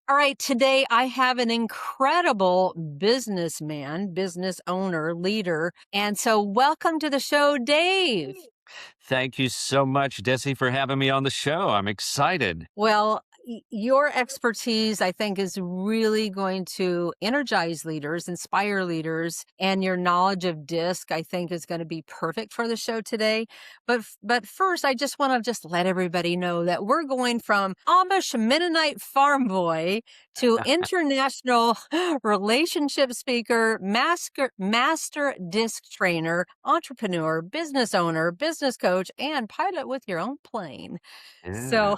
All right, today I have an incredible businessman, business owner, leader. And so welcome to the show, Dave. Thank you so much, Desi, for having me on the show. I'm excited. Well, your expertise, I think, is really going to energize leaders, inspire leaders, and your knowledge of DISC, I think, is going to be perfect for the show today. But first, I just want to just let everybody know that we're going from Amish Mennonite farm boy to international relationship speaker, master DISC trainer, entrepreneur, business owner, business coach, and pilot with your own plane. So Yeah.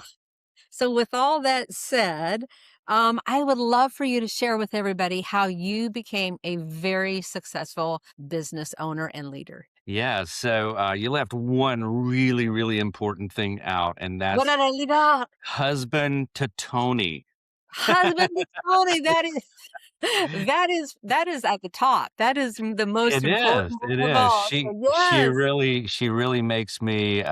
so, with all that said, I would love for you to share with everybody how you became a very successful business owner and leader. Yeah. So you left one really, really important thing out, and What that's did I leave out? husband to Tony. Husband to Tony. That is that is at the top. That is the most It is, important it one of is. all. She So she yes. really she really makes me,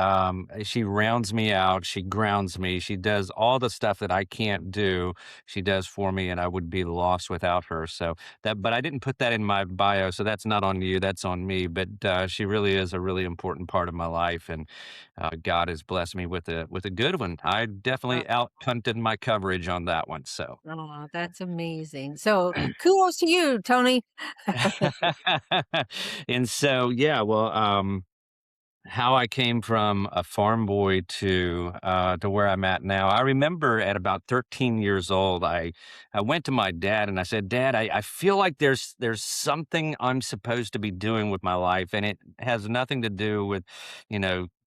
she rounds me out, she grounds me, she does all the stuff that I can't do, she does for me, and I would be lost without her, so but I didn't put that in my bio, so that's not on you, that's on me, but, she really is a really important part of my life, and, God has blessed me with a good one. I definitely out punted my coverage on that one, so. Oh, that's amazing. So kudos to you, Tony. And so, yeah, well, how I came from a farm boy to where I'm at now. I remember at about 13 years old, I went to my dad and I said, "Dad, I feel like there's something I'm supposed to be doing with my life, and it has nothing to do with,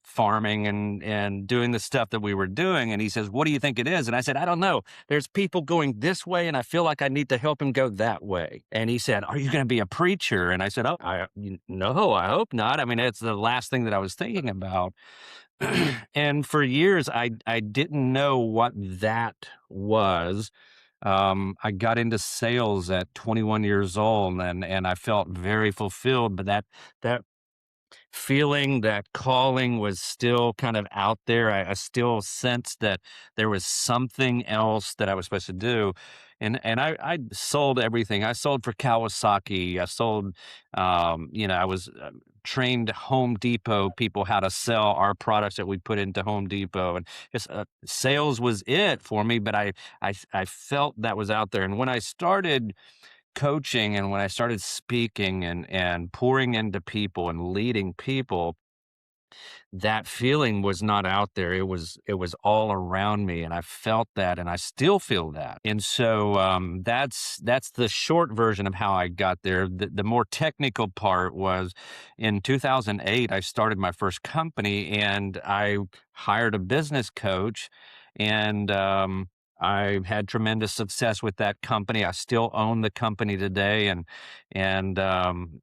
farming and doing the stuff that we were doing." And he says, "What do you think it is?" And I said, "I don't know. There's people going this way, and I feel like I need to help him go that way." And he said, "Are you going to be a preacher?" And I said, no, I hope not. I mean, it's the last thing that I was thinking about." And for years, I didn't know what that was. I got into sales at 21 years old, and I felt very fulfilled. But that feeling, that calling was still kind of out there. I still sensed that there was something else that I was supposed to do. And I sold everything. I sold for Kawasaki. I sold, I was trained Home Depot people how to sell our products that we put into Home Depot. And just sales was it for me. But I felt that was out there. And when I started coaching and when I started speaking and pouring into people and leading people, that feeling was not out there. It was all around me, and I felt that, and I still feel that. And so that's the short version of how I got there. The more technical part was in 2008. I started my first company, and I hired a business coach, and I had tremendous success with that company. I still own the company today, and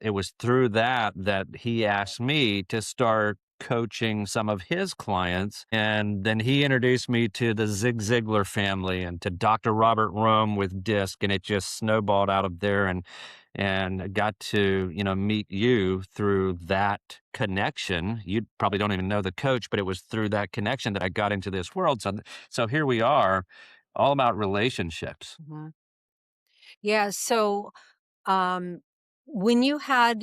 it was through that he asked me to start coaching some of his clients. And then he introduced me to the Zig Ziglar family and to Dr. Robert Rome with DISC, and it just snowballed out of there. And I got to, meet you through that connection. You probably don't even know the coach, but it was through that connection that I got into this world. So here we are, all about relationships. Mhm. Yeah. So Um, when you had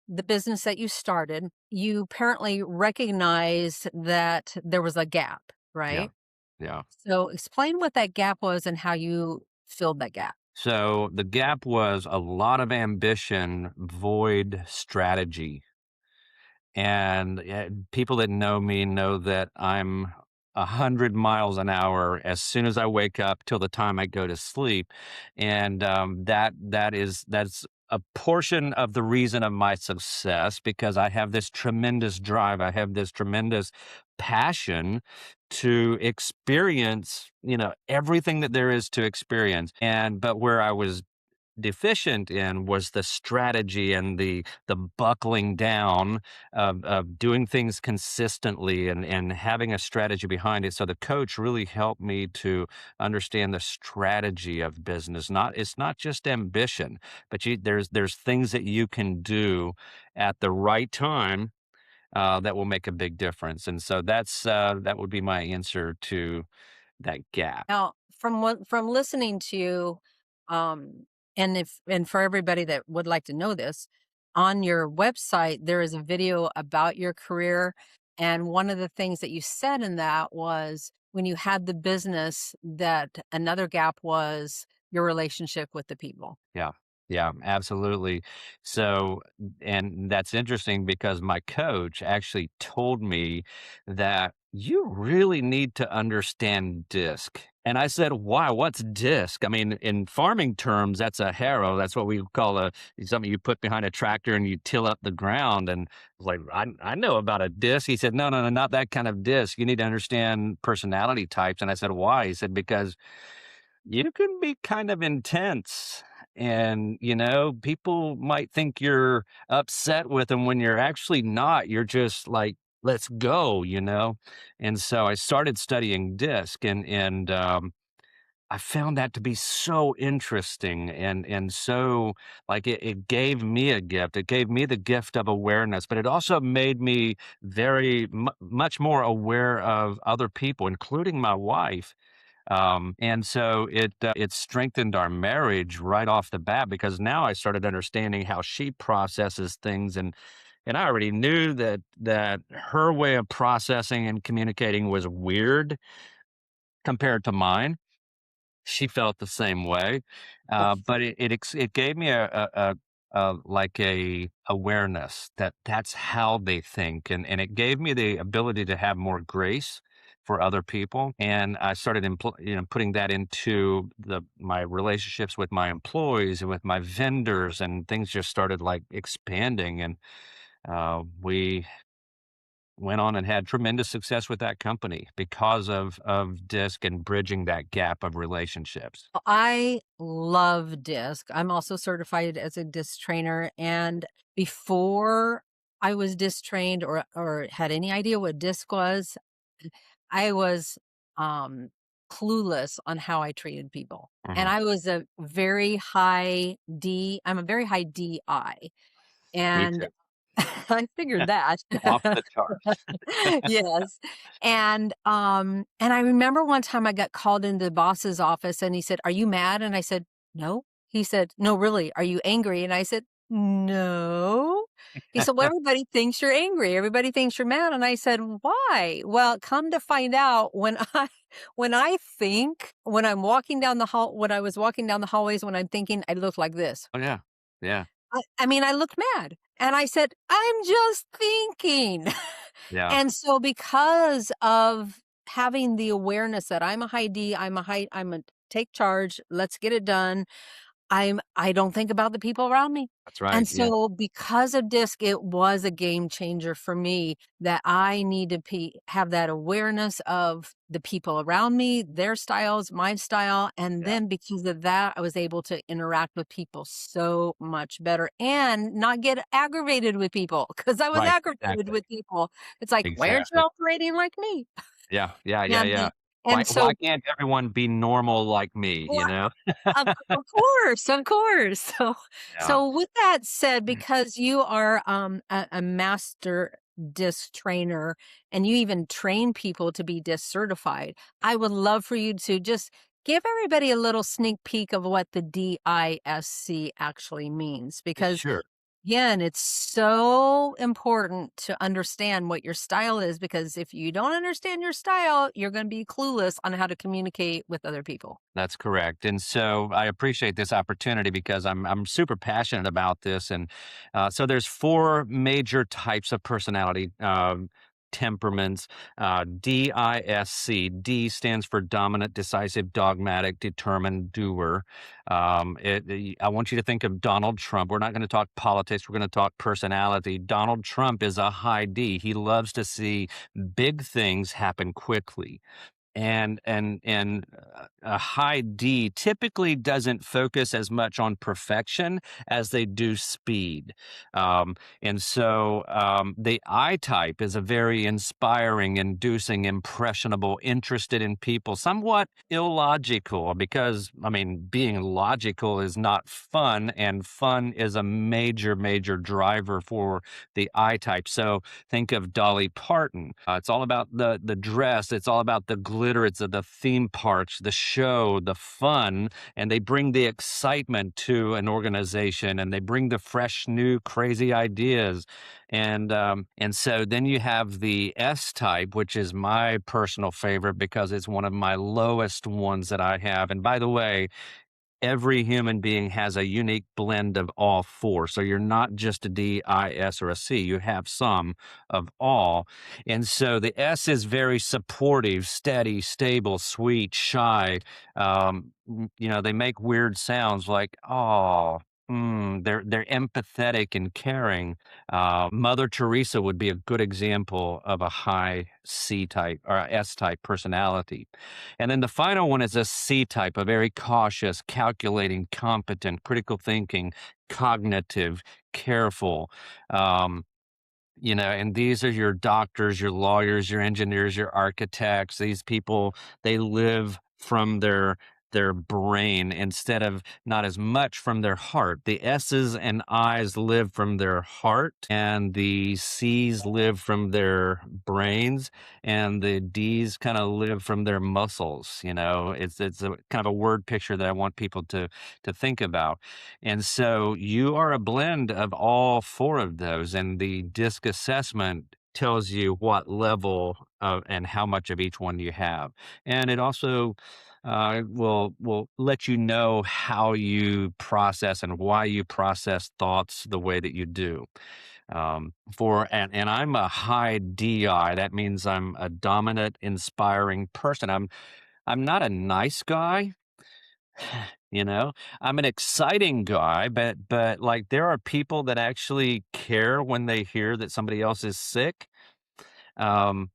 the business that you started, you apparently recognized that there was a gap, Yeah. right? Yeah. So explain what that gap was and how you filled that gap. So the gap was a lot of ambition, void strategy. And people that know me know that I'm 100 miles an hour as soon as I wake up till the time I go to sleep, and that's a portion of the reason of my success because I have this tremendous drive. I have this tremendous passion to experience, everything that there is to experience. And but where I was deficient in was the strategy and the buckling down of doing things consistently and having a strategy behind it. So the coach really helped me to understand the strategy of business. It's not just ambition, but there's things that you can do at the right time that will make a big difference. And so that would be my answer to that gap. Now, from listening to you, um, and for everybody that would like to know this, on your website, there is a video about your career, and one of the things that you said in that was when you had the business that another gap was your relationship with the people. Yeah. Yeah, absolutely. So, and that's interesting because my coach actually told me that you really need to understand disc. And I said, why? What's disc? I mean, in farming terms, that's a harrow. That's what we call something you put behind a tractor and you till up the ground. And I was like, I know about a disc. He said, no, no, no, not that kind of disc. You need to understand personality types. And I said, why? He said, because you can be kind of intense and, people might think you're upset with them when you're actually not. You're just like, "Let's go." And so I started studying DISC and I found that to be so interesting and so like it gave me a gift. It gave me the gift of awareness, but it also made me very much more aware of other people, including my wife. And so it strengthened our marriage right off the bat because now I started understanding how she processes things, and I already knew that her way of processing and communicating was weird compared to mine. She felt the same way, but it gave me like a awareness that that's how they think, and it gave me the ability to have more grace for other people, and I started putting that into my relationships with my employees and with my vendors, and things just started like expanding, and we went on and had tremendous success with that company because of DISC and bridging that gap of relationships. I love disc. I'm also certified as a disc trainer, and before I was disc trained or had any idea what disc was, I was clueless on how I treated people. And Mhm. I was a very high D, I'm a very high DI. Me And too. I figured that. Off the charts. Yes. And I remember one time I got called into the boss's office and he said, "Are you mad?" And I said, "No." He said, "No, really, are you angry?" And I said, "No." He said, "Well, everybody thinks you're angry. Everybody thinks you're mad." And I said, "Why?" Well, come to find out when I think when I'm walking down the hall when I was walking down the hallways when I'm thinking, I look like this. Oh, yeah. Yeah. I mean, I looked mad, and I said, "I'm just thinking." Yeah. And so because of having the awareness that I'm a high D, I'm a take charge, let's get it done, I don't think about the people around me. That's right. And Yeah. so because of DISC, it was a game changer for me that I need to have that awareness of the people around me, their styles, my style. And Yeah. then because of that, I was able to interact with people so much better and not get aggravated with people because I was Right. aggravated Exactly. with people. It's like, why aren't you Exactly. operating like me? Yeah. Yeah. Yeah. And, Yeah. Why and why so can't everyone be normal like me, you know? of course, of course. So Yeah. so with that said, because you are, a master DISC trainer and you even train people to be DISC certified, I would love for you to just give everybody a little sneak peek of what the DISC actually means, because Sure. again, it's so important to understand what your style is, because if you don't understand your style, you're gonna be clueless on how to communicate with other people. That's correct, and so I appreciate this opportunity because I'm super passionate about this, and so there's four major types of personality temperaments. DISC. D stands for dominant, decisive, dogmatic, determined, doer. I want you to think of Donald Trump. We're not going to talk politics. We're going to talk personality. Donald Trump is a high D. He loves to see big things happen quickly and a high D typically doesn't focus as much on perfection as they do speed. The I type is a very inspiring, inducing, impressionable, interested in people, somewhat illogical because, I mean, being logical is not fun, and fun is a major, major driver for the I type. So think of Dolly Parton. It's all about the dress. It's all about the glitter glitter, it's the theme parks, the show, the fun, and they bring the excitement to an organization, and they bring the fresh, new, crazy ideas. And so then you have the S type, which is my personal favorite because it's one of my lowest ones that I have. And by the way, every human being has a unique blend of all four. So you're not just a D, I, S, or a C. You have some of all. And so the S is very supportive, steady, stable, sweet, shy. They make weird sounds like, oh, they're empathetic and caring. Mother Teresa would be a good example of a high C type or a S type personality. And then the final one is a C type, a very cautious, calculating, competent, critical thinking, cognitive, careful. Um, and these are your doctors, your lawyers, your engineers, your architects. These people, they live from their brain instead of not as much from their heart. The S's and I's live from their heart, and the C's live from their brains, and the D's kind of live from their muscles. It's a kind of a word picture that I want people to think about. And so you are a blend of all four of those, and the DISC assessment tells you what level of and how much of each one you have. And it also will let you know how you process and why you process thoughts the way that you do. And I'm a high DI. That means I'm a dominant, inspiring person. I'm not a nice guy. You know, I'm an exciting guy, but like there are people that actually care when they hear that somebody else is sick. Um,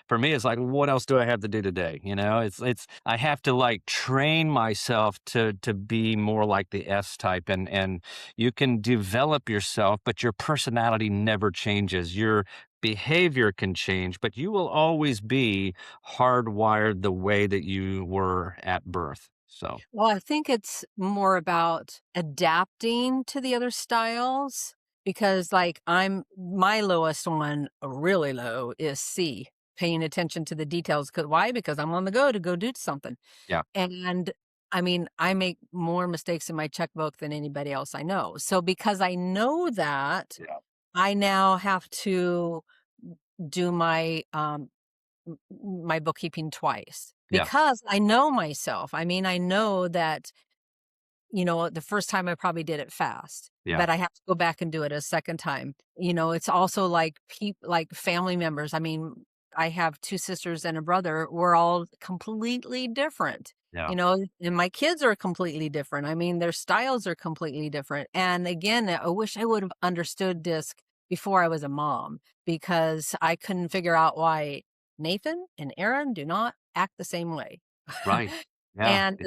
for me, it's like, what else do I have to do today? It's I have to like train myself to be more like the S type, and you can develop yourself, but your personality never changes. Your behavior can change, but you will always be hardwired the way that you were at birth. So. Well, I think it's more about adapting to the other styles because, like, my lowest one, really low, is C, paying attention to the details. Why? Because I'm on the go to go do something. Yeah. And I mean, I make more mistakes in my checkbook than anybody else I know. So, because I know that, Yeah. I now have to do my bookkeeping twice Yeah. because I know myself. I mean, I know that, the first time I probably did it fast, Yeah. but I have to go back and do it a second time. It's also like like family members. I mean, I have 2 sisters and a brother. We're all completely different, Yeah. and my kids are completely different. I mean, their styles are completely different. And again, I wish I would have understood DISC before I was a mom because I couldn't figure out why Nathan and Aaron do not act the same way. Right. Yeah. And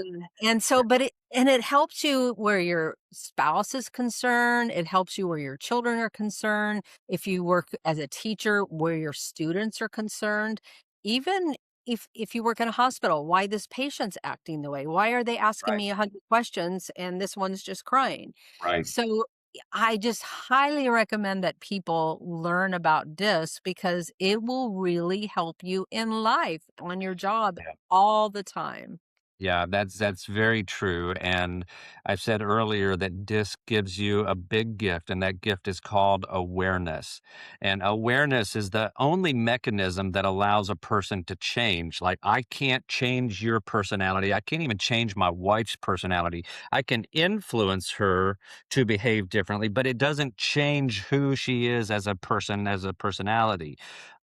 and so but it helps you where your spouse is concerned, it helps you where your children are concerned, if you work as a teacher, where your students are concerned, even if you work in a hospital, why this patient's acting the way, why are they asking Right. me 100 questions and this one's just crying? Right. So, I just highly recommend that people learn about this because it will really help you in life, on your job, Yeah. all the time. Yeah, that's very true. And I said earlier that DISC gives you a big gift, and that gift is called awareness. And awareness is the only mechanism that allows a person to change. Like, I can't change your personality. I can't even change my wife's personality. I can influence her to behave differently, but it doesn't change who she is as a person, as a personality.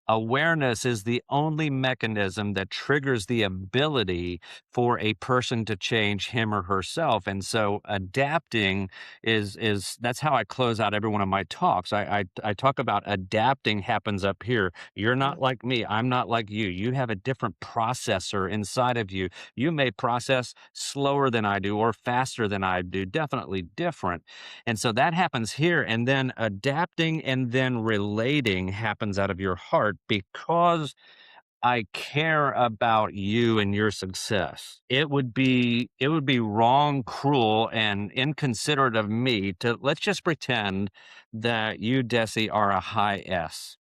Awareness is the only mechanism that triggers the ability for a person to change him or herself. And so adapting is that's how I close out every one of my talks. I talk about adapting happens up here. You're not like me. I'm not like you. You have a different processor inside of you. You may process slower than I do or faster than I do, definitely different. And so that happens here. And then adapting and then relating happens out of your heart because I care about you and your success. It would be wrong, cruel, and inconsiderate of me to let's just pretend that you, Desi, are a high S.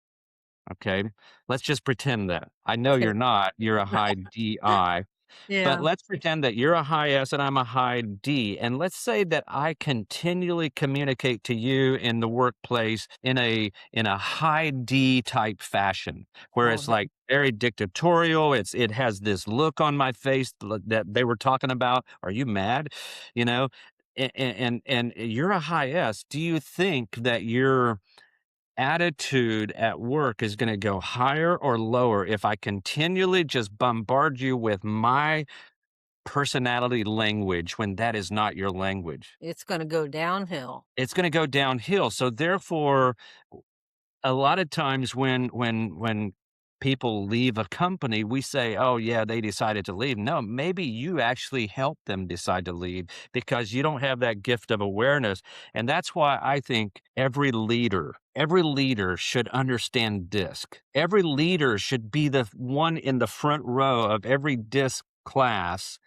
Okay. Let's just pretend that. I know Okay. you're not, you're a high DI. But Yeah. let's pretend that you're a high S and I'm a high D. And let's say that I continually communicate to you in the workplace in a high D type fashion, where Oh, it's like very dictatorial. It has this look on my face that they were talking about. Are you mad? You know? And you're a high S. Do you think that your attitude at work is going to go higher or lower if I continually just bombard you with my personality language when that is not your language? it's gonna go downhill. It's gonna go downhill. So therefore, a lot of times when people leave a company, we say, "Oh, yeah, they decided to leave." No, maybe you actually helped them decide to leave because you don't have that gift of awareness. And that's why I think every leader should understand DISC. Every leader should be the one in the front row of every DISC class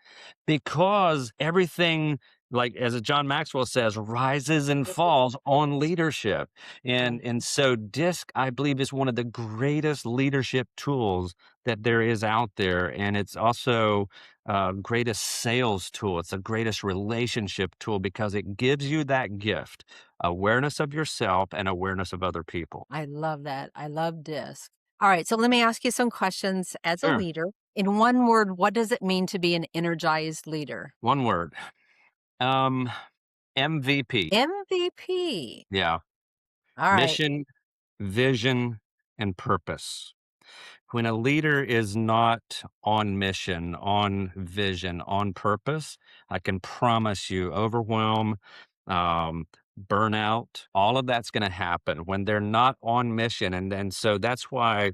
because everything, like as John Maxwell says, rises and falls on leadership. And so DISC, I believe, is one of the greatest leadership tools that there is out there. And it's also greatest sales tool. It's the greatest relationship tool because it gives you that gift, awareness of yourself and awareness of other people. I love that. I love DISC. All right, so let me ask you some questions as a Sure. leader. In one word, what does it mean to be an energized leader? One word. Um, MVP. MVP. Yeah. All right. Mission, vision, and purpose. When a leader is not on mission, on vision, on purpose, I can promise you overwhelm, um, burnout, all of that's going to happen when they're not on mission. And so that's why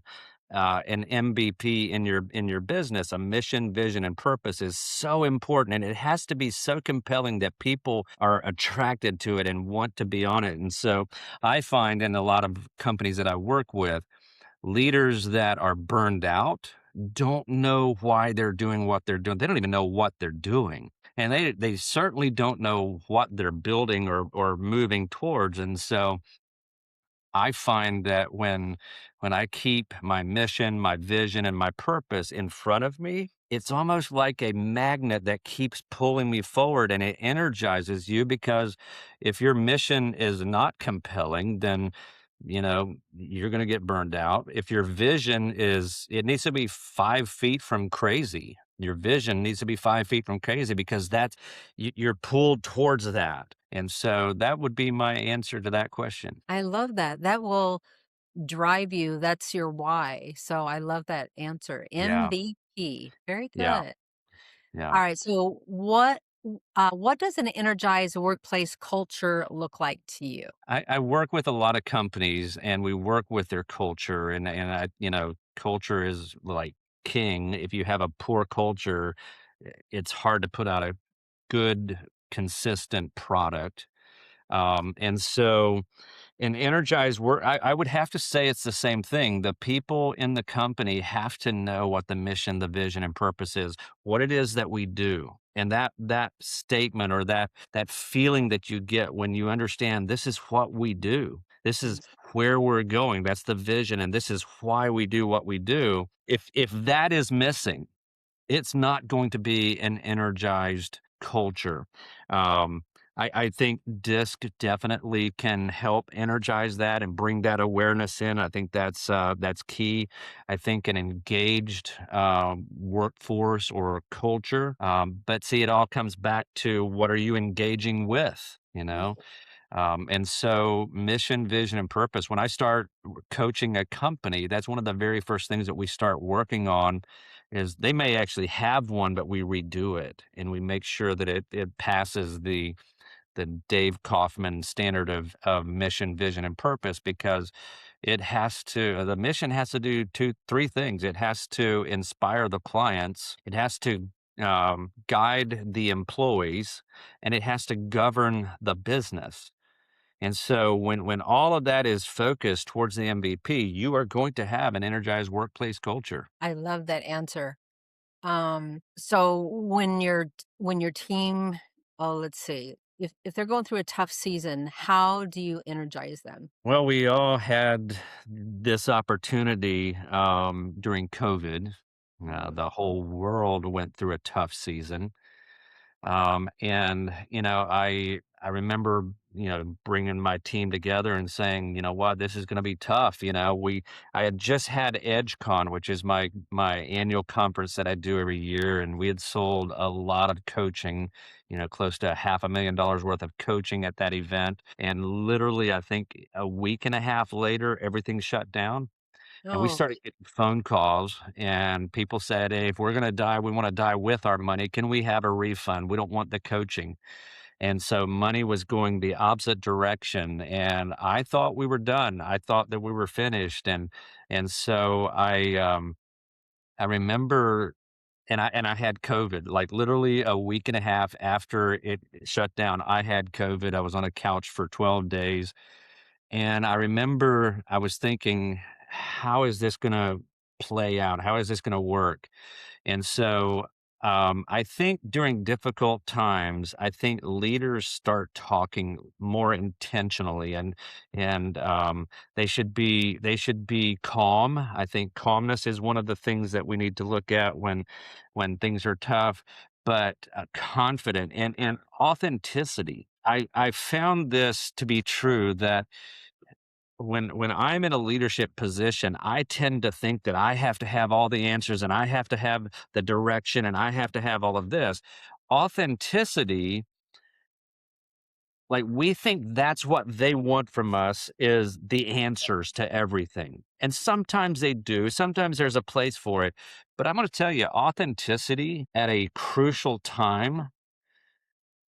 an MVP in your business, a mission, vision, and purpose is so important. And it has to be so compelling that people are attracted to it and want to be on it. And so I find in a lot of companies that I work with, leaders that are burned out don't know why they're doing what they're doing. They don't even know what they're doing. And they certainly don't know what they're building or moving towards. And so I find that when I keep my mission, my vision, and my purpose in front of me, it's almost like a magnet that keeps pulling me forward and it energizes you because if your mission is not compelling, then you're going to get burned out. If your vision is, it needs to be 5 feet from crazy. Your vision needs to be 5 feet from crazy because you're pulled towards that. And so that would be my answer to that question. I love that. That will drive you. That's your why. So I love that answer. Yeah. MVP. Very Yeah. good. Yeah. All right. So what does an energized workplace culture look like to you? I work with a lot of companies and we work with their culture culture is like king. If you have a poor culture, it's hard to put out a good, consistent product. And so in energized work, I would have to say it's the same thing. The people in the company have to know what the mission, the vision, and purpose is, what it is that we do. And that statement or that feeling that you get when you understand this is what we do. This is Yes. where we're going. That's the vision, and this is why we do what we do. If that is missing, it's not going to be an energized culture. Um, I think DISC definitely can help energize that and bring that awareness in. I think that's key. I think an engaged workforce or culture. But see, it all comes back to what are you engaging with? And so mission, vision, and purpose. When I start coaching a company, that's one of the very first things that we start working on is they may actually have one, but we redo it and we make sure that it passes the Dave Kauffman standard of mission, vision, and purpose because the mission has to do three things. It has to inspire the clients, it has to guide the employees, and it has to govern the business. And so when all of that is focused towards the MVP, you are going to have an energized workplace culture. I love that answer. So when your team, oh, let's see. if they're going through a tough season, how do you energize them? Well, we all had this opportunity during COVID. Mm. The whole world went through a tough season. And I remember bringing my team together and saying, you know what, this is going to be tough. I had just had EdgeCon, which is my annual conference that I do every year, and we had sold a lot of coaching, close to $500,000 worth of coaching at that event. And literally, I think a week and a half later, everything shut down. And we Oh, started getting phone calls, and people said, "Hey, if we're gonna die, we wanna die with our money. Can we have a refund? We don't want the coaching." And so money was going the opposite direction, and I thought we were done. I thought that we were finished, and so I remember and I had COVID, like, literally a week and a half after it shut down, I had COVID. I was on a couch for 12 days. And I remember I was thinking, how is this going to play out? How is this going to work? And so I think during difficult times, I think leaders start talking more intentionally, and they should be calm. I think calmness is one of the things that we need to look at when things are tough, but confident and authenticity. I found this to be true that when I'm in a leadership position, I tend to think that I have to have all the answers and I have to have the direction and I have to have all of this. Authenticity, like we think that's what they want from us is the answers to everything. And sometimes they do, sometimes there's a place for it. But I'm going to tell you, authenticity at a crucial time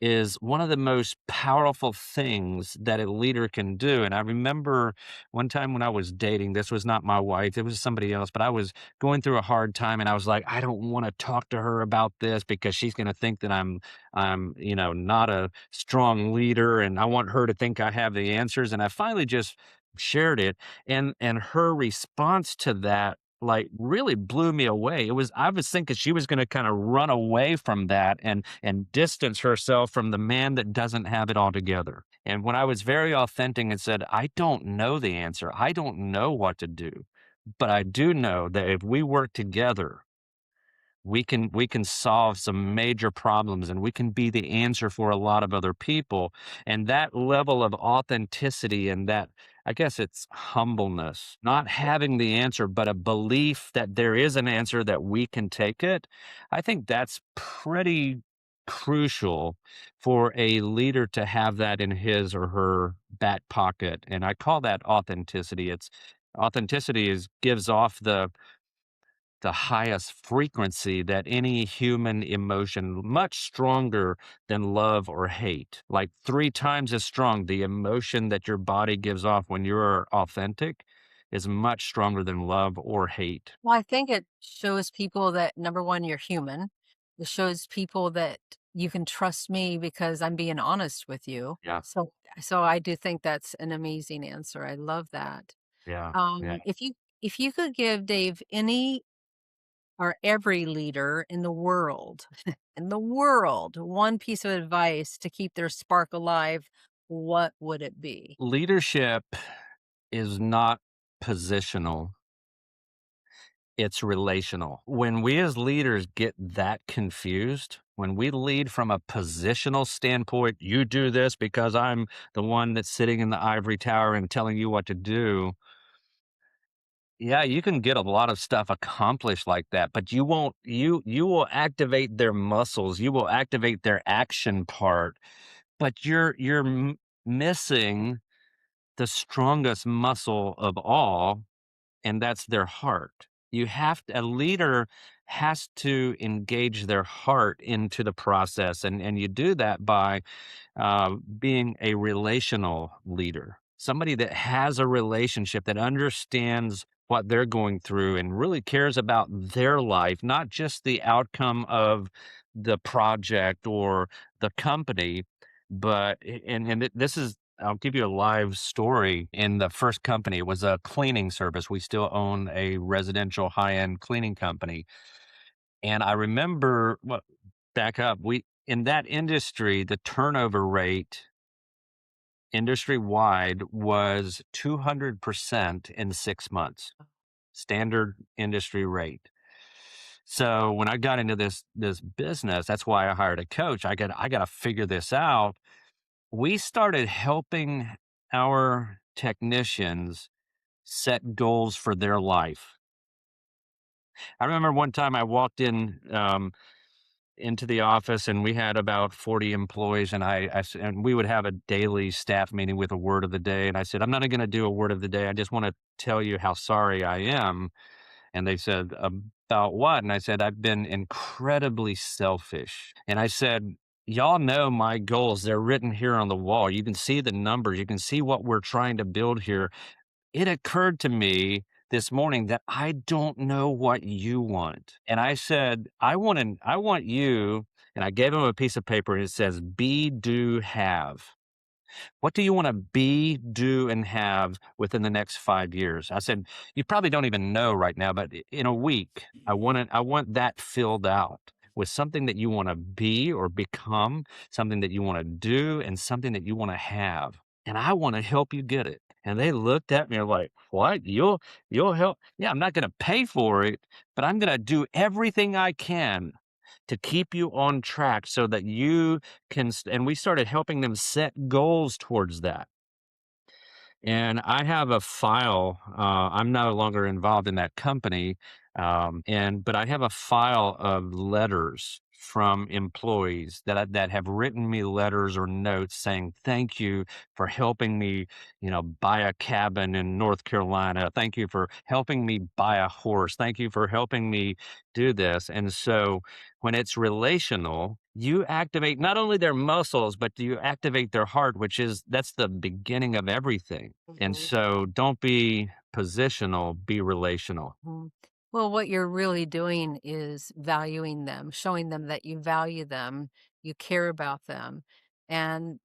is one of the most powerful things that a leader can do. And I remember one time when I was dating, this was not my wife, it was somebody else, but I was going through a hard time and I was like, I don't want to talk to her about this because she's going to think that I'm not a strong leader and I want her to think I have the answers. And I finally just shared it, and her response to that like really blew me away. I was thinking she was going to kind of run away from that and distance herself from the man that doesn't have it all together. And when I was very authentic and said, I don't know the answer. I don't know what to do, but I do know that if we work together, we can solve some major problems and we can be the answer for a lot of other people. And that level of authenticity and that, I guess it's humbleness, not having the answer but a belief that there is an answer, that we can take it. I think that's pretty crucial for a leader to have that in his or her back pocket, and I call that authenticity. It's authenticity is gives off the highest frequency that any human emotion, much stronger than love or hate, like 3 times as strong. The emotion that your body gives off when you're authentic is much stronger than love or hate. well, I think it shows people that number 1, you're human. It shows people that you can trust me because I'm being honest with you. Yeah, So I do think that's an amazing answer. I love that. yeah, yeah. If you could give Dave any or every leader in the world, one piece of advice to keep their spark alive, what would it be? Leadership is not positional, it's relational. When we as leaders get that confused, when we lead from a positional standpoint, you do this because I'm the one that's sitting in the ivory tower and telling you what to do. Yeah, you can get a lot of stuff accomplished like that, but you will activate their muscles, you will activate their action part, but you're missing the strongest muscle of all, and that's their heart. A leader has to engage their heart into the process, and you do that by being a relational leader, somebody that has a relationship, that understands what they're going through and really cares about their life, not just the outcome of the project or the company. But, this is, I'll give you a live story. In the first company, it was a cleaning service. We still own a residential high end cleaning company. And I remember, well, back up. in that industry, the turnover rate industry wide was 200% in 6 months, standard industry rate. So when I got into this business, that's why I hired a coach. I got to figure this out. We started helping our technicians set goals for their life. I remember one time I walked into the office and we had about 40 employees and and we would have a daily staff meeting with a word of the day. And I said, I'm not going to do a word of the day. I just want to tell you how sorry I am. And they said, about what? And I said, I've been incredibly selfish. And I said, y'all know my goals. They're written here on the wall. You can see the numbers. You can see what we're trying to build here. It occurred to me this morning that I don't know what you want. And I said, I want you, and I gave him a piece of paper and it says, be, do, have. What do you want to be, do, and have within the next 5 years? I said, you probably don't even know right now, but in a week, I want that filled out with something that you want to be or become, something that you want to do, and something that you want to have. And I want to help you get it. And they looked at me like, what? You'll help? Yeah, I'm not going to pay for it, but I'm going to do everything I can to keep you on track so that you and we started helping them set goals towards that. And I have a file. I'm no longer involved in that company, but I have a file of letters from employees that have written me letters or notes saying thank you for helping me, buy a cabin in North Carolina. Thank you for helping me buy a horse. Thank you for helping me do this. And so when it's relational, you activate not only their muscles, but you activate their heart, that's the beginning of everything. And Mhm. so don't be positional, be relational. Mhm. Well, what you're really doing is valuing them, showing them that you value them, you care about them, and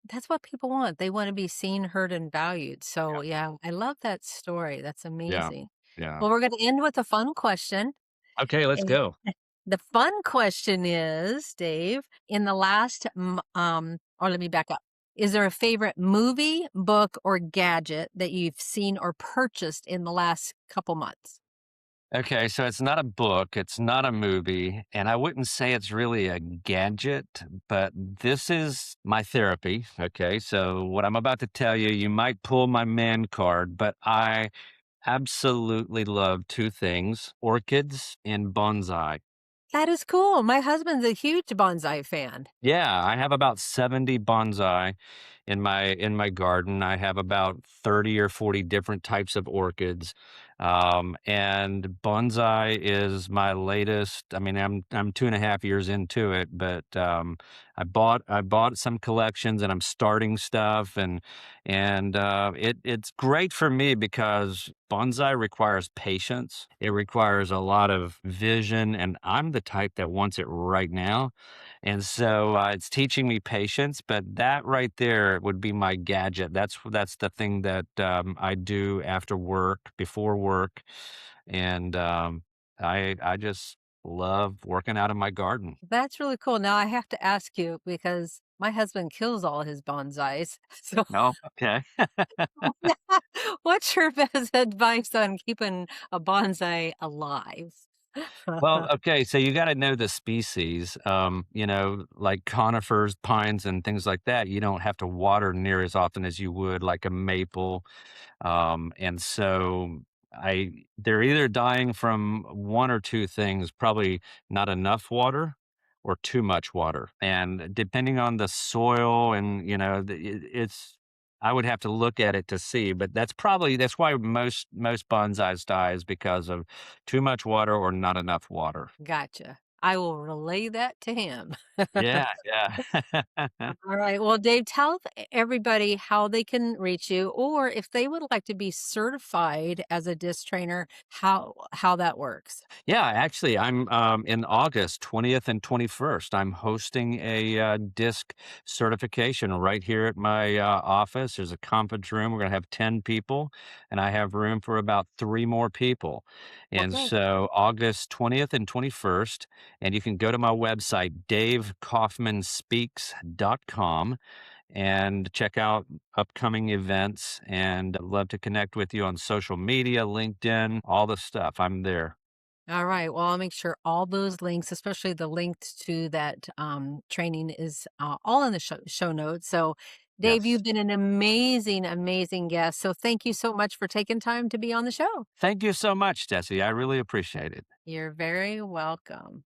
that's what people want. They want to be seen, heard, and valued. So, yeah, I love that story. That's Yeah. amazing. Yeah. Well, we're going to end with a fun question. Okay, let's And go. the fun question is, Dave, in the last, or let me back up. Is there a favorite movie, book, or gadget that you've seen or purchased in the last couple months? Okay, so it's not a book, it's not a movie, and I wouldn't say it's really a gadget, but this is my therapy. Okay, so what I'm about to tell you, you might pull my man card, but I absolutely love two things: orchids and bonsai. That is cool. My husband's a huge bonsai fan. Yeah, I have about 70 bonsai in my garden. I have about 30 or 40 different types of orchids. And bonsai is my latest. I mean, I'm 2.5 years into it, but I bought some collections and I'm starting stuff and it's great for me because bonsai requires patience. It requires a lot of vision, and I'm the type that wants it right now. And so, it's teaching me patience, but that right there would be my gadget. That's the thing that, I do after work, before work, and, I just love working out in my garden. That's really cool. Now I have to ask you because my husband kills all his bonsais. So Oh, okay. what's your best advice on keeping a bonsai alive? Well, okay, so you gotta know the species, like conifers, pines, and things like that, you don't have to water near as often as you would like a maple. And so they're either dying from one or two things, probably not enough water or too much water. And depending on the soil and, I would have to look at it to see, but that's why most bonsais die is because of too much water or not enough water. Gotcha. I will relay that to him. Yeah, yeah. All right. Well, Dave, tell everybody how they can reach you, or if they would like to be certified as a disc trainer, how that works. Yeah, actually, I'm in August 20th and 21st. I'm hosting a disc certification right here at my office. There's a conference room. We're going to have 10 people, and I have room for about three more people. Well, And great. so, August 20th and 21st. And you can go to my website, davekaufmanspeaks.com, and check out upcoming events. And I'd love to connect with you on social media, LinkedIn, all the stuff. I'm there. All right. Well, I'll make sure all those links, especially the link to that training, is all in the show notes. So, Dave, Yes. you've been an amazing, amazing guest. So, thank you so much for taking time to be on the show. Thank you so much, Desi. I really appreciate it. You're very welcome.